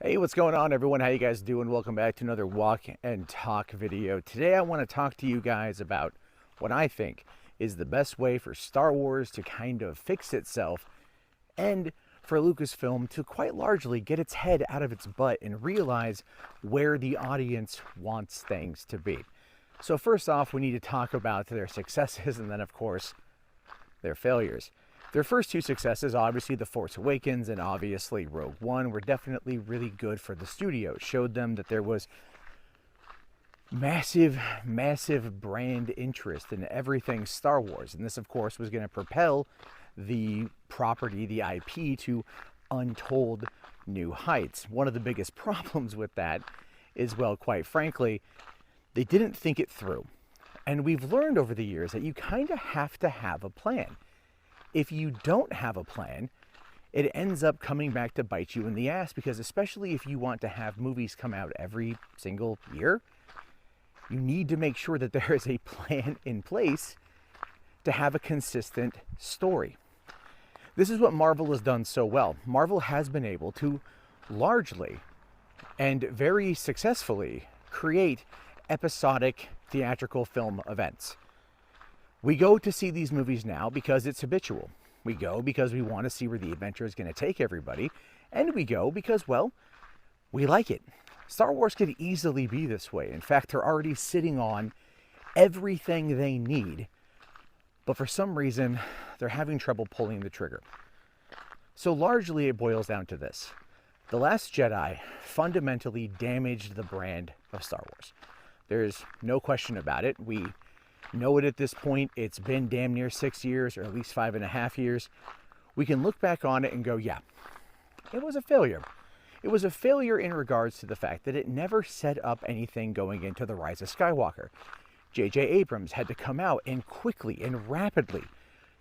Hey, what's going on, everyone? How you guys doing? Welcome back to another walk and talk video. Today I want to talk to you guys about what I think is the best way for Star Wars to kind of fix itself and for Lucasfilm to quite largely get its head out of its butt and realize where the audience wants things to be. So first off, we need to talk about their successes and then, of course, their failures. Their first two successes, obviously The Force Awakens and obviously Rogue One, were definitely really good for the studio. Showed them that there was massive brand interest in everything Star Wars. And this, of course, was going to propel the property, the IP, to untold new heights. One of the biggest problems with that is, well, quite frankly, they didn't think it through. And we've learned over the years that you kind of have to have a plan. If you don't have a plan, it ends up coming back to bite you in the ass, because especially if you want to have movies come out every single year, you need to make sure that there is a plan in place to have a consistent story. This is what Marvel has done so well. Marvel has been able to largely and very successfully create episodic theatrical film events. We go to see these movies now because it's habitual. We go because we want to see where the adventure is going to take everybody. And we go because, well, we like it. Star Wars could easily be this way. In fact, they're already sitting on everything they need. But for some reason, they're having trouble pulling the trigger. So largely it boils down to this. The Last Jedi fundamentally damaged the brand of Star Wars. There's no question about it. We know it at this point. It's been damn near 6 years, or at least 5.5 years. We can look back on it and go, yeah, it was a failure. It was a failure in regards to the fact that it never set up anything going into The Rise of Skywalker. J.J. Abrams had to come out and quickly and rapidly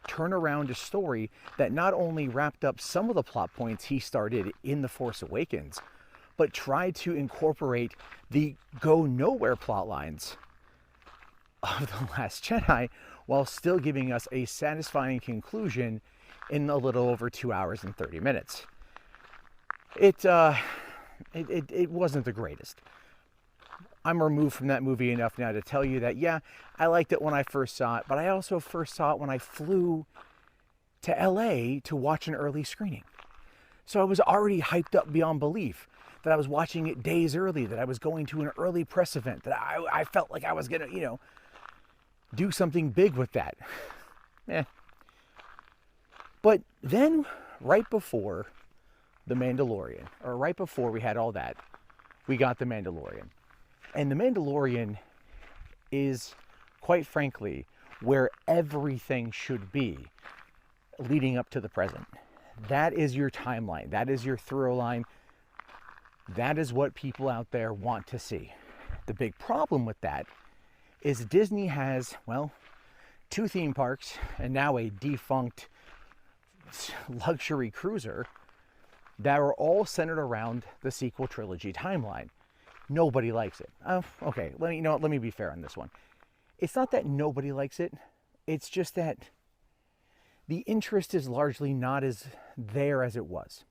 turn around a story that not only wrapped up some of the plot points he started in The Force Awakens, but tried to incorporate the go-nowhere plot lines of The Last Jedi while still giving us a satisfying conclusion in a little over 2 hours and 30 minutes. It wasn't the greatest. I'm removed from that movie enough now to tell you that, yeah, I liked it when I first saw it, but I also first saw it when I flew to LA to watch an early screening. So I was already hyped up beyond belief that I was watching it days early, that I was going to an early press event, that I felt like I was going to, do something big with that. But then, right before The Mandalorian, or right before we had all that, we got The Mandalorian. And The Mandalorian is, quite frankly, where everything should be leading up to the present. That is your timeline. That is your through line. That is what people out there want to see. The big problem with that is Disney has, well, 2 theme parks and now a defunct luxury cruiser that are all centered around the sequel trilogy timeline. Nobody likes it. Okay, let me be fair on this one. It's not that nobody likes it. It's just that the interest is largely not as there as it was.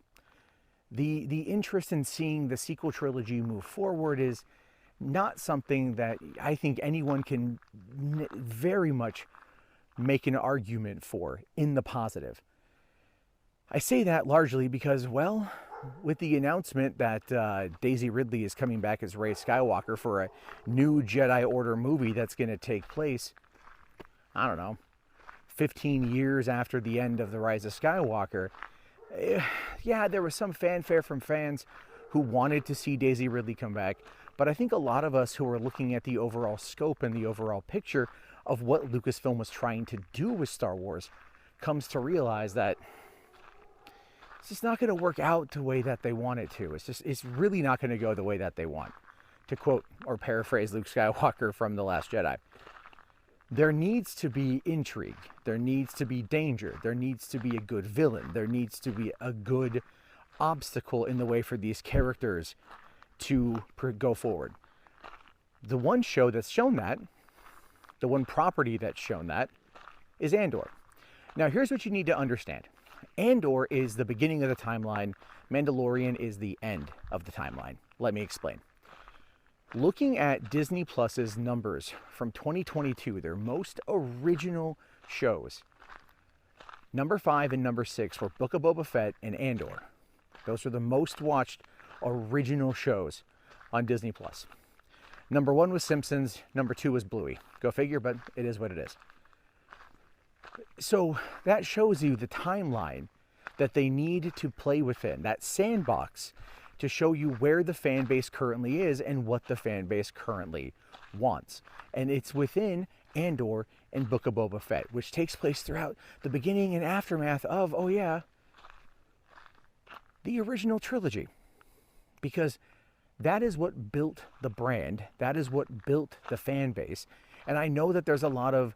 The interest in seeing the sequel trilogy move forward is not something that I think anyone can very much make an argument for in the positive. I say that largely because, well, with the announcement that Daisy Ridley is coming back as Rey Skywalker for a new Jedi Order movie that's going to take place, I don't know, 15 years after the end of The Rise of Skywalker, yeah, there was some fanfare from fans who wanted to see Daisy Ridley come back. But I think a lot of us who are looking at the overall scope and the overall picture of what Lucasfilm was trying to do with Star Wars comes to realize that it's just not going to work out the way that they want it to. It's really not going to go the way that they want. To quote or paraphrase Luke Skywalker from The Last Jedi, there needs to be intrigue. There needs to be danger. There needs to be a good villain. There needs to be a good obstacle in the way for these characters to go forward. The one show that's shown that, the one property that's shown that, is Andor. Now, here's what you need to understand. Andor is the beginning of the timeline. Mandalorian is the end of the timeline. Let me explain. Looking at Disney Plus's numbers from 2022, their most original shows, number 5 and number 6 were Book of Boba Fett and Andor. Those were the most watched original shows on Disney Plus. Number 1 was Simpsons, number 2 was Bluey. Go figure, but it is what it is. So that shows you the timeline that they need to play within, that sandbox, to show you where the fan base currently is and what the fan base currently wants. And it's within Andor and Book of Boba Fett, which takes place throughout the beginning and aftermath of, oh yeah, the original trilogy. Because that is what built the brand. That is what built the fan base. And I know that there's a lot of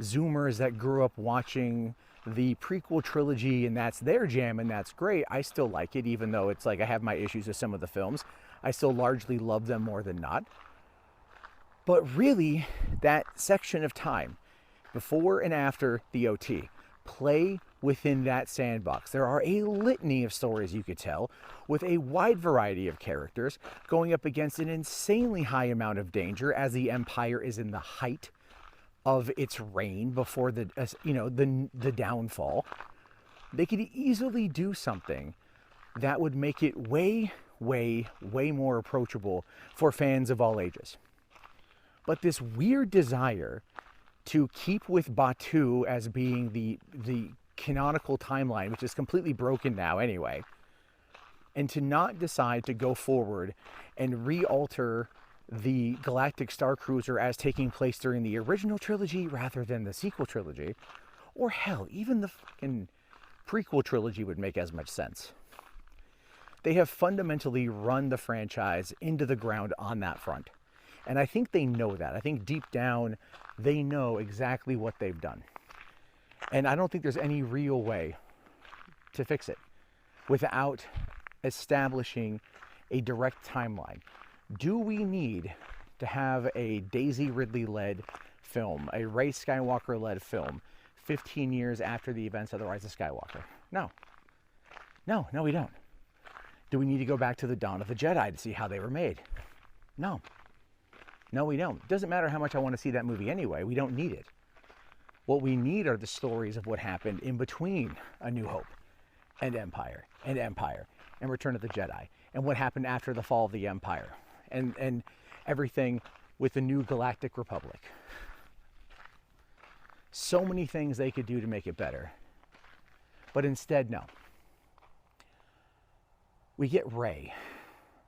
Zoomers that grew up watching the prequel trilogy and that's their jam and that's great. I still like it, even though it's like I have my issues with some of the films. I still largely love them more than not. But really, that section of time, before and after the OT, play within that sandbox. There are a litany of stories you could tell with a wide variety of characters going up against an insanely high amount of danger as the Empire is in the height of its reign before the downfall. They could easily do something that would make it way, way, way more approachable for fans of all ages. But this weird desire to keep with Batuu as being the canonical timeline, which is completely broken now anyway, and to not decide to go forward and re-alter the Galactic Star Cruiser as taking place during the original trilogy rather than the sequel trilogy, or hell, even the fucking prequel trilogy would make as much sense. They have fundamentally run the franchise into the ground on that front. And I think they know that. I think deep down, they know exactly what they've done. And I don't think there's any real way to fix it without establishing a direct timeline. Do we need to have a Daisy Ridley-led film, a Rey Skywalker-led film, 15 years after the events of The Rise of Skywalker? No. No, we don't. Do we need to go back to the Dawn of the Jedi to see how they were made? No. No, we don't. It doesn't matter how much I want to see that movie anyway. We don't need it. What we need are the stories of what happened in between A New Hope and Empire and Return of the Jedi, and what happened after the fall of the Empire, and everything with the new Galactic Republic. So many things they could do to make it better. But instead, no. We get Rey.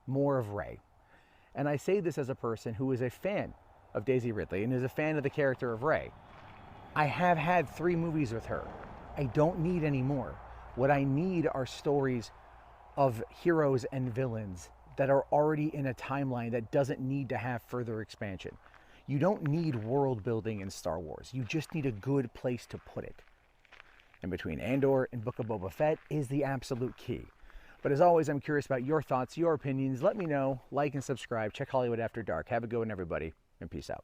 More of Rey. And I say this as a person who is a fan of Daisy Ridley and is a fan of the character of Rey. I have had 3 movies with her. I don't need any more. What I need are stories of heroes and villains that are already in a timeline that doesn't need to have further expansion. You don't need world building in Star Wars. You just need a good place to put it. And between Andor and Book of Boba Fett is the absolute key. But as always, I'm curious about your thoughts, your opinions. Let me know. Like and subscribe. Check Hollywood After Dark. Have a good one, everybody, and peace out.